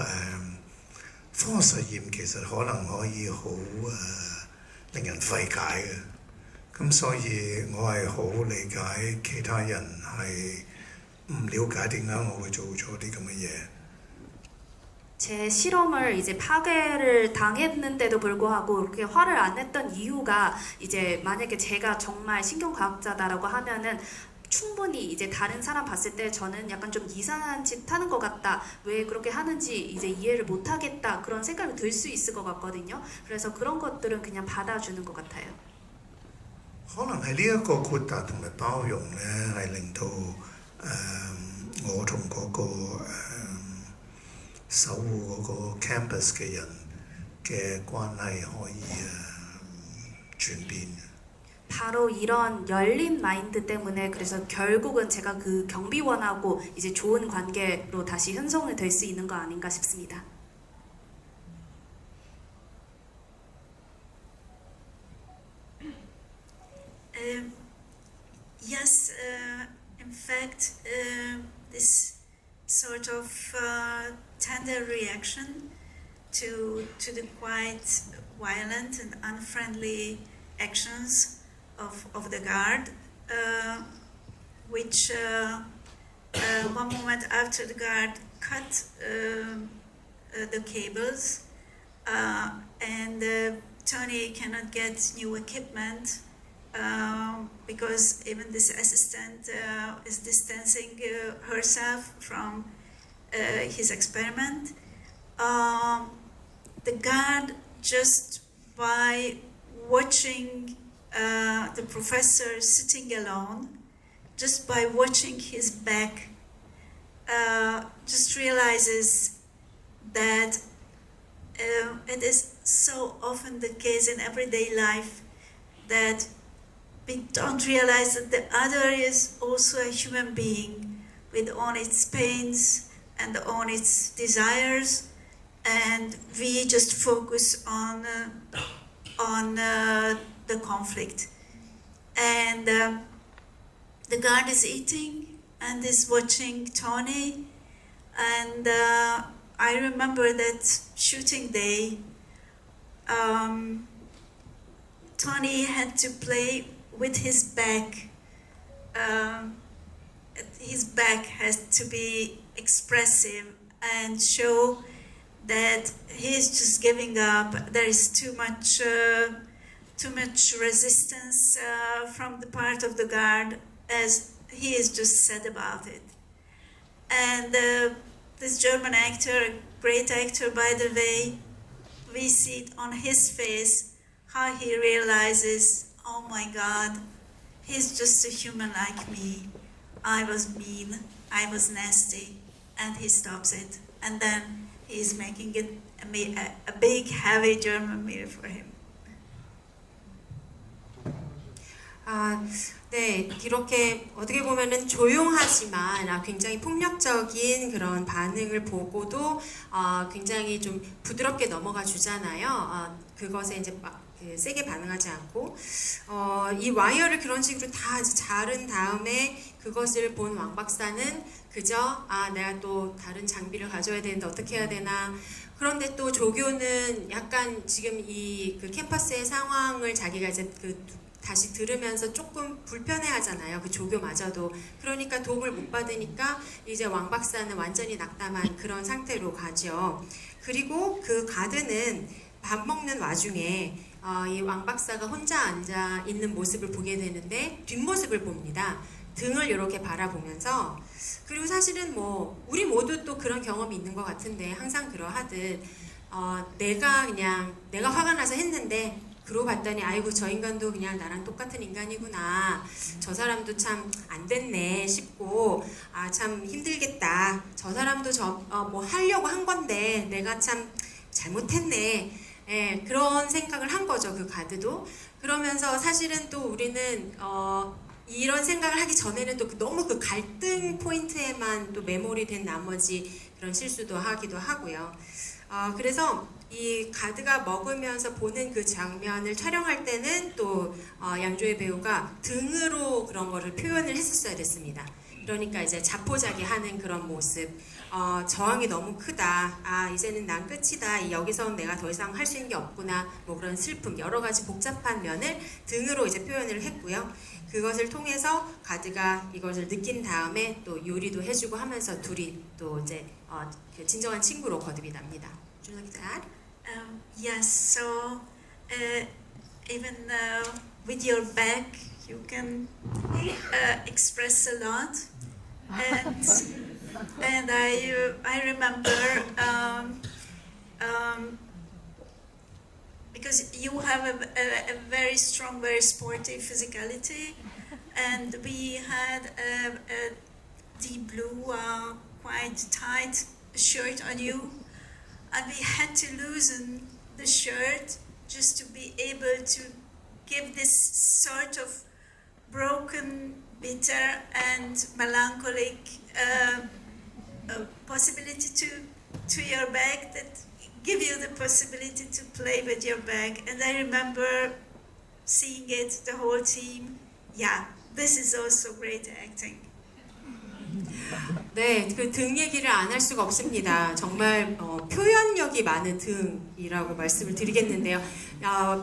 科學實驗其實可能可以好令人費解嘅，咁所以我係好理解其他人係唔了解點解我會做咗啲咁嘅嘢。 제 실험을 이제 파괴를 당했는데도 불구하고 그렇게 화를 안 냈던 이유가 이제 만약에 제가 정말 신경과학자다라고 하면은 충분히 이제 다른 사람 봤을 때 저는 약간 좀 이상한 짓 하는 것 같다. 왜 그렇게 하는지 이제 이해를 못 하겠다. 그런 생각이 들 수 있을 것 같거든요. 그래서 그런 것들은 그냥 받아주는 것 같아요. 可能係呢一個豁達同埋包容咧，係令到我同嗰個守護嗰個 campus 嘅人嘅關係可以轉變。 바로 이런 열린 마인드 때문에 그래서 결국은 제가 그 경비원하고 이제 좋은 관계로 다시 형성이 될 수 있는 거 아닌가 싶습니다. Yes, in fact, this sort of tender reaction to the quite violent and unfriendly actions of the guard, which one moment after the guard cut the cables and Tony cannot get new equipment because even this assistant is distancing herself from his experiment. The guard, just by watching the professor sitting alone, just by watching his back, just realizes that it is so often the case in everyday life that we don't realize that the other is also a human being with all its pains and all its desires, and we just focus on the conflict. And the guard is eating and is watching Tony, and I remember that shooting day, Tony had to play with his back. His back has to be expressive and show that he is just giving up. There is too much resistance from the part of the guard, as he is just sad about it. And this German actor, a great actor by the way, we see it on his face how he realizes, oh my God, he's just a human like me. I was mean, I was nasty, and he stops it. And then he's making it a big, heavy German meal for him. 네, 이렇게 어떻게 보면은 조용하지만 굉장히 폭력적인 그런 반응을 보고도 굉장히 좀 부드럽게 넘어가 주잖아요. 그것에 이제 막 세게 반응하지 않고 이 와이어를 그런 식으로 다 자른 다음에 그것을 본 왕 박사는 그저 내가 또 다른 장비를 가져야 되는데 어떻게 해야 되나. 그런데 또 조교는 약간 지금 이 그 캠퍼스의 상황을 자기가 이제 그 다시 들으면서 조금 불편해하잖아요. 그 조교마저도. 그러니까 도움을 못 받으니까 이제 왕 박사는 완전히 낙담한 그런 상태로 가죠. 그리고 그 가드는 밥 먹는 와중에 이 왕 박사가 혼자 앉아 있는 모습을 보게 되는데 뒷모습을 봅니다. 등을 이렇게 바라보면서. 그리고 사실은 뭐 우리 모두 또 그런 경험이 있는 것 같은데 항상 그러하듯 내가 화가 나서 했는데 그러고 봤더니 아이고 저 인간도 그냥 나랑 똑같은 인간이구나, 저 사람도 참 안 됐네 싶고, 아 참 힘들겠다, 저 사람도 뭐 하려고 한 건데 내가 참 잘못했네, 예, 그런 생각을 한 거죠, 그 가드도. 그러면서 사실은 또 우리는 이런 생각을 하기 전에는 또 너무 그 갈등 포인트에만 또 메모리 된 나머지 그런 실수도 하기도 하고요. 그래서 이 가드가 먹으면서 보는 그 장면을 촬영할 때는 또 양조위 배우가 등으로 그런 거를 표현을 했었어야 됐습니다. 그러니까 이제 자포자기하는 그런 모습, 저항이 너무 크다, 아 이제는 난 끝이다, 여기서 내가 더 이상 할 수 있는 게 없구나, 뭐 그런 슬픔, 여러 가지 복잡한 면을 등으로 이제 표현을 했고요. 그것을 통해서 가드가 이것을 느낀 다음에 또 요리도 해주고 하면서 둘이 또 이제 그 진정한 친구로 거듭이 납니다. Would you like to add? Yes, so even with your back, you can express a lot, and I remember because you have a very strong, very sportive physicality, and we had a deep blue, quite tight shirt on you. And we had to loosen the shirt just to be able to give this sort of broken, bitter and melancholic possibility to your bag, that give you the possibility to play with your bag. And I remember seeing it, the whole team, yeah, this is also great acting. 네, 그 등 얘기를 안 할 수가 없습니다. 정말 표현력이 많은 등이라고 말씀을 드리겠는데요.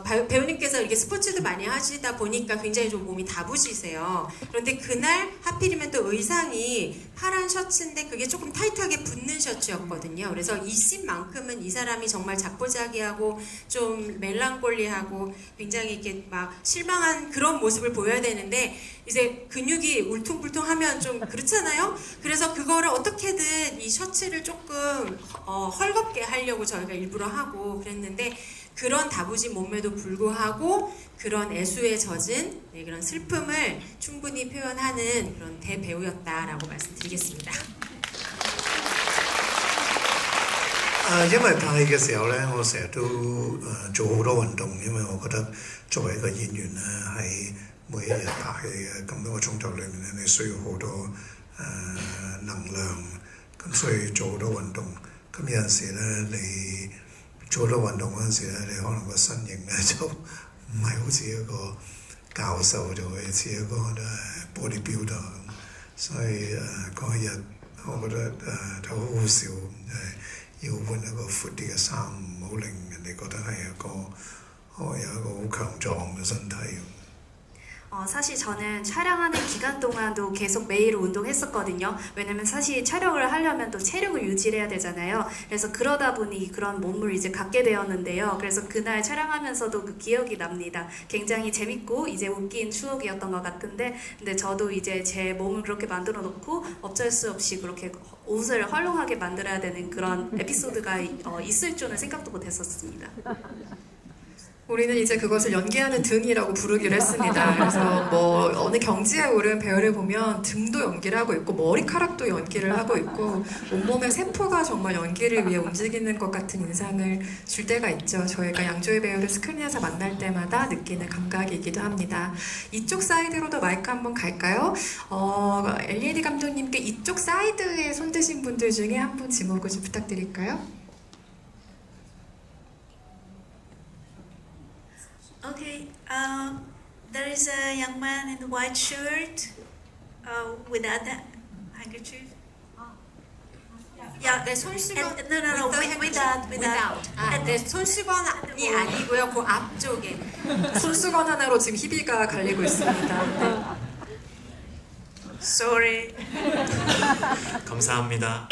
배우님께서 이렇게 스포츠도 많이 하시다 보니까 굉장히 좀 몸이 다부지세요. 그런데 그날 하필이면 또 의상이 파란 셔츠인데 그게 조금 타이트하게 붙는 셔츠였거든요. 그래서 이 씬만큼은 이 사람이 정말 자포자기하고 좀 멜랑콜리하고 굉장히 이렇게 막 실망한 그런 모습을 보여야 되는데 이제 근육이 울퉁불퉁하면 좀 그렇잖아요. 그래서 그거를 어떻게든 이 셔츠를 조금 헐겁게 하려고 저희가 일부러 하고 그랬는데 그런 다부진 몸에도 불구하고 그런 애수에 젖은 그런 슬픔을 충분히 표현하는 그런 대배우였다라고 말씀드리겠습니다. 因為拍戲嘅時候咧，我成日都做好多運動，因為我覺得作為一個演員咧，喺每一日拍戲嘅咁多個鐘頭裏面咧，你需要好多能量，咁所以做好多運動。咁有陣時咧，你做好多運動嗰陣時咧，你可能個身形咧就唔係好似一個教授，就會似一個bodybuilder 咁。所以嗰一日我覺得就好好笑，要換一個闊啲嘅衫，唔好令人哋覺得係有一個好強壯嘅身體。 사실 저는 촬영하는 기간 동안도 계속 매일 운동했었거든요. 왜냐면 사실 촬영을 하려면 또 체력을 유지해야 되잖아요. 그래서 그러다 보니 그런 몸을 이제 갖게 되었는데요. 그래서 그날 촬영하면서도 그 기억이 납니다. 굉장히 재밌고 이제 웃긴 추억이었던 것 같은데, 근데 저도 이제 제 몸을 그렇게 만들어 놓고 어쩔 수 없이 그렇게 옷을 헐렁하게 만들어야 되는 그런 에피소드가 있을 줄은 생각도 못했었습니다. 우리는 이제 그것을 연기하는 등이라고 부르기로 했습니다. 그래서 뭐 어느 경지에 오른 배우를 보면 등도 연기를 하고 있고 머리카락도 연기를 하고 있고 온몸의 세포가 정말 연기를 위해 움직이는 것 같은 인상을 줄 때가 있죠. 저희가 양조위 배우를 스크린에서 만날 때마다 느끼는 감각이기도 합니다. 이쪽 사이드로도 마이크 한번 갈까요? 엘리에디 감독님께 이쪽 사이드에 손드신 분들 중에 한 분 지목을 좀 부탁드릴까요? Okay, there is a young man in the white shirt without the handkerchief. Yeah, 네, 손수건 no, with the with without. 네, 손수건이 아니고요. 그 앞쪽에. 손수건 하나로 지금 희비가 갈리고 있습니다. 네. Sorry. 감사합니다.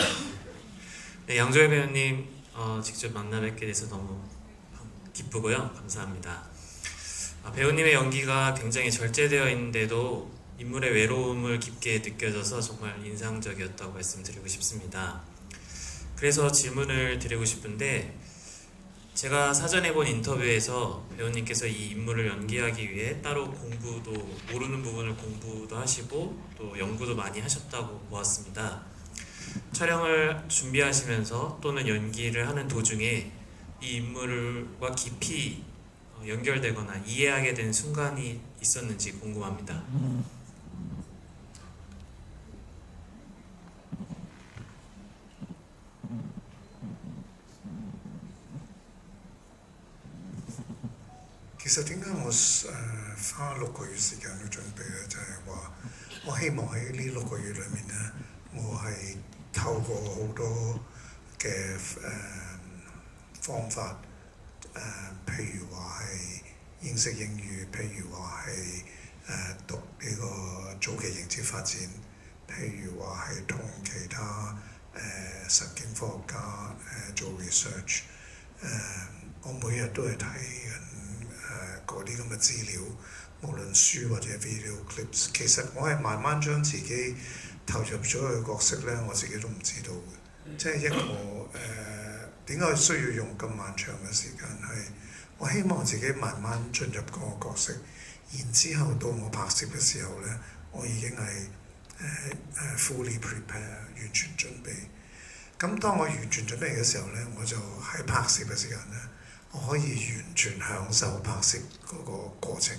네, 양조희 배우님 직접 만나 뵙게 돼서 너무 기쁘고요. 감사합니다. 배우님의 연기가 굉장히 절제되어 있는데도 인물의 외로움을 깊게 느껴져서 정말 인상적이었다고 말씀드리고 싶습니다. 그래서 질문을 드리고 싶은데, 제가 사전에 본 인터뷰에서 배우님께서 이 인물을 연기하기 위해 따로 공부도, 모르는 부분을 공부도 하시고 또 연구도 많이 하셨다고 보았습니다. 촬영을 준비하시면서 또는 연기를 하는 도중에 이 인물과 깊이 연결되거나 이해하게 된 순간이 있었는지 궁금합니다.其實點解我花6個月時間去準備咧，就係話我希望喺呢6個月裏面咧，我係透過好多嘅方法，譬如話係認識英語，譬如話係讀呢個早期認知發展，譬如話係同其他神經科學家做 research，我每日都係睇緊嗰啲咁嘅資料，無論書或者 video clips， 其實我係慢慢將自己投入咗佢角色咧，我自己都唔知道嘅。即係一個點解需要用咁漫長嘅時間？係我希望自己慢慢進入嗰個角色，然之後到我拍攝嘅時候咧，我已經係fully prepare 完全準備。咁當我完全準備嘅時候咧，我就喺拍攝嘅時間咧，我可以完全享受拍攝嗰個過程。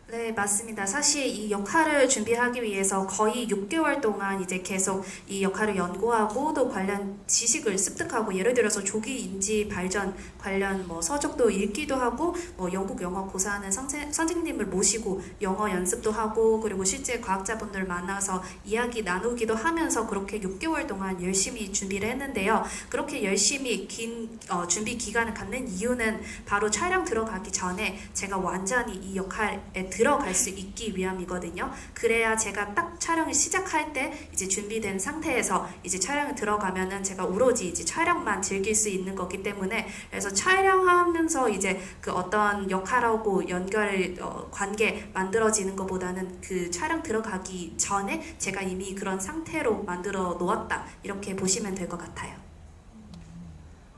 네, 맞습니다. 사실 이 역할을 준비하기 위해서 거의 6개월 동안 이제 계속 이 역할을 연구하고 또 관련 지식을 습득하고, 예를 들어서 조기 인지 발전 관련 뭐 서적도 읽기도 하고, 뭐 영국 영어 고사하는 선생님을 모시고 영어 연습도 하고, 그리고 실제 과학자분들 만나서 이야기 나누기도 하면서 그렇게 6개월 동안 열심히 준비를 했는데요. 그렇게 열심히 긴 준비 기간을 갖는 이유는 바로 촬영 들어가기 전에 제가 완전히 이 역할에 들어갈 수 있기 위함이거든요. 그래야 제가 딱 촬영을 시작할 때 이제 준비된 상태에서 이제 촬영을 들어가면은 제가 오로지 이제 촬영만 즐길 수 있는 거기 때문에, 그래서 촬영하면서 이제 그 어떤 역할하고 연결 관계 만들어지는 것보다는 그 촬영 들어가기 전에 제가 이미 그런 상태로 만들어 놓았다, 이렇게 보시면 될 것 같아요.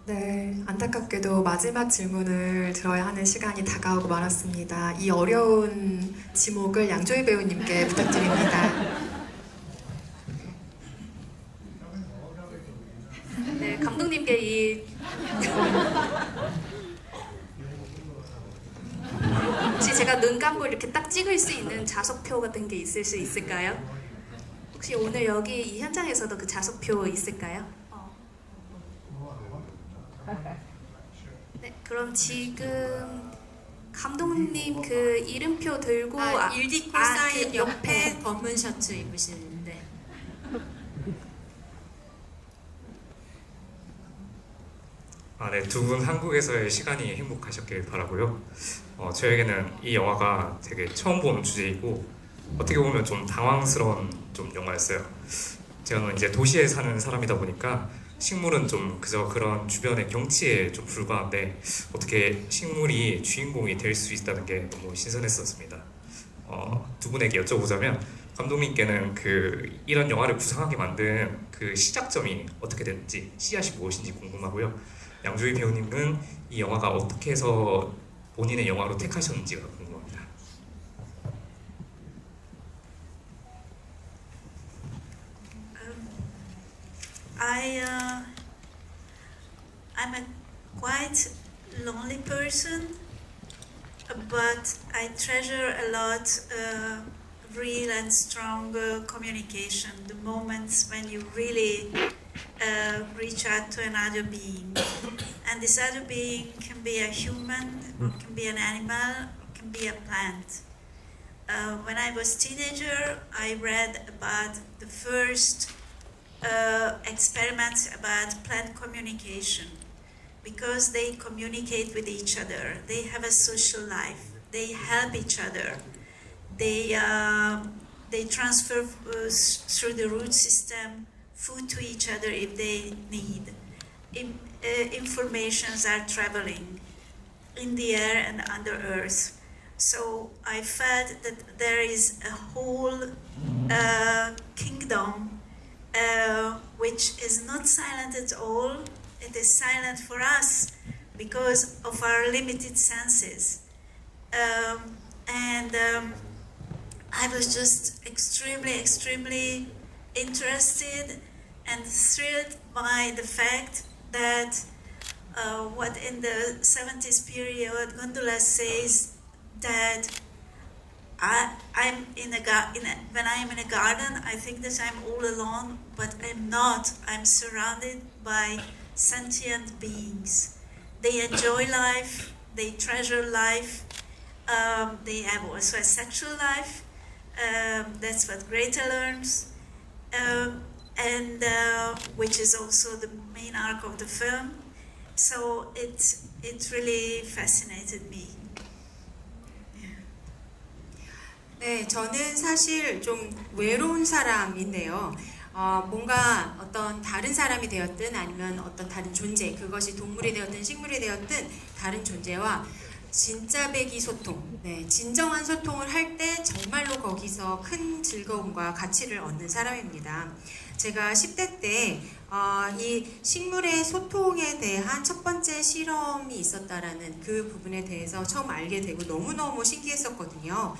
네, 안타깝게도 마지막 질문을 들어야 하는 시간이 다가오고 말았습니다. 이 어려운 지목을 양조희 배우님께 부탁드립니다. 네, 감독님께 이 혹시 제가 눈 감고 이렇게 딱 찍을 수 있는 자석표 같은 게 있을 수 있을까요? 혹시 오늘 여기 이 현장에서도 그 자석표 있을까요? 네, 그럼 지금 감독님 그 이름표 들고 일디콜 사인 그 옆에 검은 셔츠 입으시는데. 네, 두 분 한국에서의 시간이 행복하셨길 바라고요. 저에게는 이 영화가 되게 처음 보는 주제이고 어떻게 보면 좀 당황스러운 좀 영화였어요. 저는 이제 도시에 사는 사람이다 보니까 식물은 좀 그저 그런 주변의 경치에 좀 불과한데 어떻게 식물이 주인공이 될 수 있다는 게 너무 신선했었습니다. 두 분에게 여쭤보자면 감독님께는 이런 영화를 구상하게 만든 그 시작점이 어떻게 됐는지, 씨앗이 무엇인지 궁금하고요. 양조희 배우님은 이 영화가 어떻게 해서 본인의 영화로 택하셨는지가 궁금합니다. I'm a quite lonely person, but I treasure a lot real and strong communication, the moments when you really reach out to another being. And this other being can be a human, can be an animal, can be a plant. When I was a teenager, I read about the first experiments about plant communication, because they communicate with each other. They have a social life. They help each other. They transfer through the root system food to each other if they need. Informations are traveling in the air and under earth. So I felt that there is a whole kingdom which is not silent at all. It is silent for us because of our limited senses. I was just extremely interested and thrilled by the fact that what in the 70s period Gondola says that when I'm in a garden, I think that I'm all alone, but I'm not. I'm surrounded by sentient beings. They enjoy life, they treasure life, they have also a sexual life. That's what Greta learns, which is also the main arc of the film. So it really fascinated me. 네, 저는 사실 좀 외로운 사람인데요. 뭔가 어떤 다른 사람이 되었든 아니면 어떤 다른 존재, 그것이 동물이 되었든 식물이 되었든 다른 존재와 진짜 배기 소통, 네, 진정한 소통을 할 때 정말로 거기서 큰 즐거움과 가치를 얻는 사람입니다. 제가 10대 때 이 식물의 소통에 대한 첫 번째 실험이 있었다라는 그 부분에 대해서 처음 알게 되고 너무너무 신기했었거든요.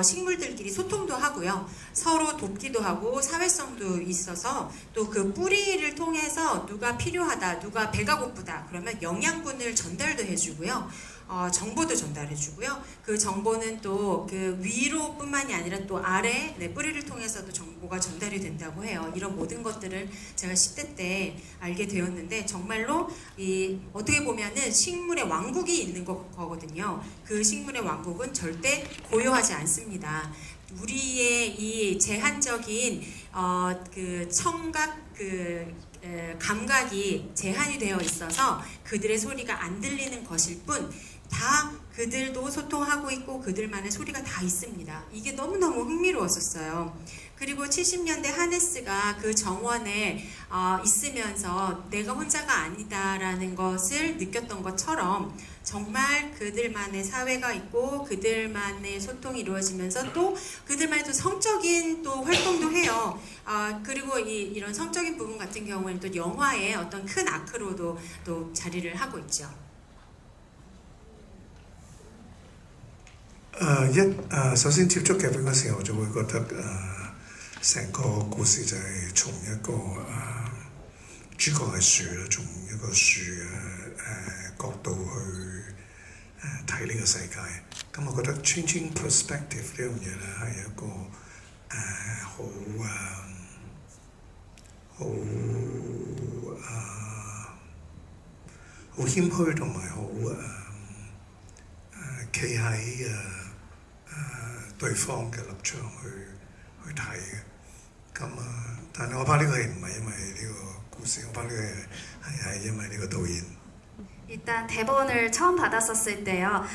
식물들끼리 소통도 하고요. 서로 돕기도 하고 사회성도 있어서 또 그 뿌리를 통해서 누가 필요하다, 누가 배가 고프다 그러면 영양분을 전달도 해주고요. 정보도 전달해주고요. 그 정보는 또 그 위로뿐만이 아니라 또 아래 뿌리를 통해서도 정보가 전달이 된다고 해요. 이런 모든 것들을 제가 10대 때 알게 되었는데 정말로 어떻게 보면은 식물의 왕국이 있는 거거든요. 그 식물의 왕국은 절대 고요하지 않습니다. 우리의 이 제한적인 그 청각 감각이 제한이 되어 있어서 그들의 소리가 안 들리는 것일 뿐 다 그들도 소통하고 있고 그들만의 소리가 다 있습니다. 이게 너무너무 흥미로웠었어요. 그리고 70년대 하네스가 그 정원에 있으면서 내가 혼자가 아니다라는 것을 느꼈던 것처럼 정말 그들만의 사회가 있고 그들만의 소통이 이루어지면서 또 그들만의 또 성적인 또 활동도 해요. 그리고 이런 성적인 부분 같은 경우에는 또 영화의 어떤 큰 아크로도 또 자리를 하고 있죠. 首先接觸劇本嘅時候，我就會覺得成個故事就係從一個主角係樹啦，從一個樹嘅角度去睇呢個世界。咁我覺得 changing perspective 呢樣嘢咧係一個好謙虛同埋好企喺對方嘅立場去睇嘅。咁但係我拍呢個戲唔係因為呢個故事，我拍呢個戲係因為呢個導演。 일단 대본을 처음 받았었을 때요.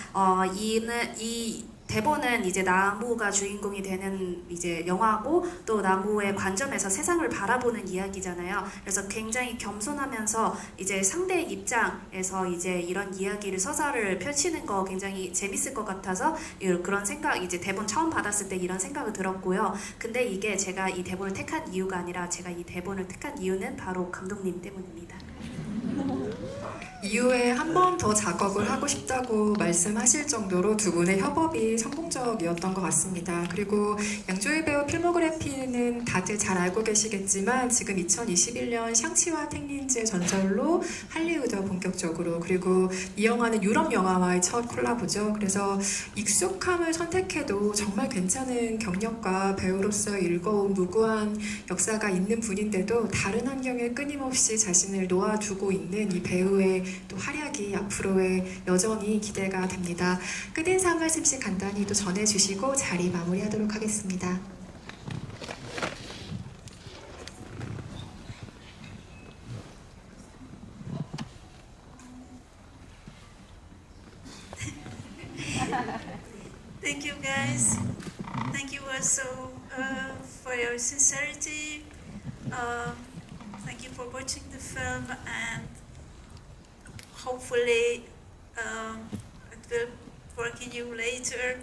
이 대본은 이제 나무가 주인공이 되는 이제 영화고 또 나무의 관점에서 세상을 바라보는 이야기잖아요. 그래서 굉장히 겸손하면서 이제 상대의 입장에서 이제 이런 이야기를 서사를 펼치는 거 굉장히 재밌을 것 같아서 그런 생각 이제 대본 처음 받았을 때 이런 생각을 들었고요. 근데 이게 제가 이 대본을 택한 이유가 아니라 제가 이 대본을 택한 이유는 바로 감독님 때문입니다. 이후에 한 번 더 작업을 하고 싶다고 말씀하실 정도로 두 분의 협업이 성공적이었던 것 같습니다. 그리고 양조위 배우 필모그래피는 다들 잘 알고 계시겠지만 지금 2021년 샹치와 탱린즈의 전설로 할리우드와 본격적으로, 그리고 이 영화는 유럽 영화와의 첫 콜라보죠. 그래서 익숙함을 선택해도 정말 괜찮은 경력과 배우로서의 일거운 무구한 역사가 있는 분인데도 다른 환경에 끊임없이 자신을 놓아두고 있는 이 배우의 또 활약이 앞으로의 여전히 기대가 됩니다. 끝인사 한 말씀씩 간단히 또 전해주시고 자리 마무리하도록 하겠습니다. also for your sincerity. Thank you for watching the film, and hopefully it will work in you later.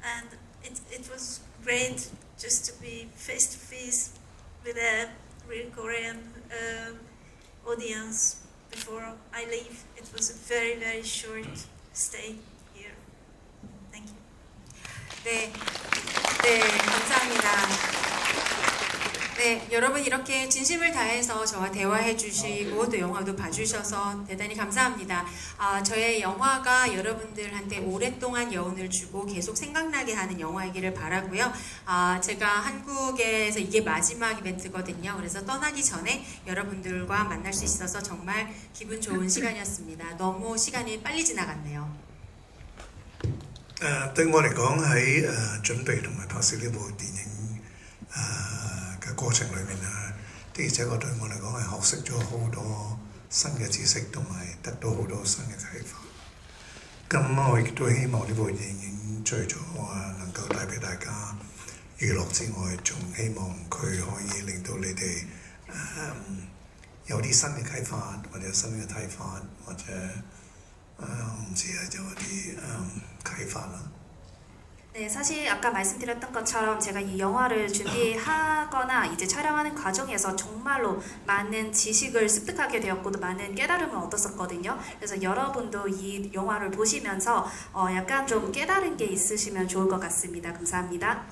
And it was great just to be face to face with a real Korean audience before I leave. It was a very, very short stay here. Thank you. 네, 네, 감사합니다. 네, 여러분 이렇게 진심을 다해서 저와 대화해 주시고 또 영화도 봐주셔서 대단히 감사합니다. 저의 영화가 여러분들한테 오랫동안 여운을 주고 계속 생각나게 하는 영화이기를 바라고요. 제가 한국에서 이게 마지막 이벤트거든요. 그래서 떠나기 전에 여러분들과 만날 수 있어서 정말 기분 좋은 시간이었습니다. 너무 시간이 빨리 지나갔네요. 對我嚟講喺準備同埋拍攝呢部電影嘅過程裏面的而且確對我嚟講係學識咗好多新嘅知識，同埋得到好多新嘅啟發。咁我亦都希望呢部電影除咗能夠帶俾大家娛樂之外，仲希望佢可以令到你哋有啲新嘅啟發，或者新嘅睇法，或者唔知有啲啟發啦。 네, 사실 아까 말씀드렸던 것처럼 제가 이 영화를 준비하거나 이제 촬영하는 과정에서 정말로 많은 지식을 습득하게 되었고 또 많은 깨달음을 얻었었거든요. 그래서 여러분도 이 영화를 보시면서 약간 좀 깨달은 게 있으시면 좋을 것 같습니다. 감사합니다.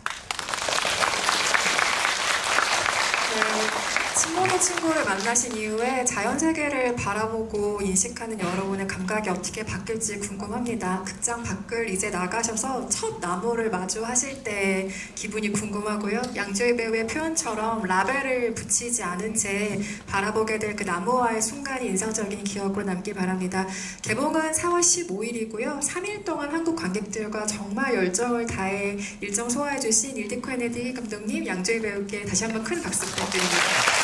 친구도 친구를 만나신 이후에 자연세계를 바라보고 인식하는 여러분의 감각이 어떻게 바뀔지 궁금합니다. 극장 밖을 이제 나가셔서 첫 나무를 마주하실 때 기분이 궁금하고요. 양조희 배우의 표현처럼 라벨을 붙이지 않은 채 바라보게 될 그 나무와의 순간이 인상적인 기억으로 남길 바랍니다. 개봉은 4월 15일이고요. 3일 동안 한국 관객들과 정말 열정을 다해 일정 소화해주신 일디 코네디 감독님, 양조희 배우께 다시 한번 큰 박수 부탁드립니다.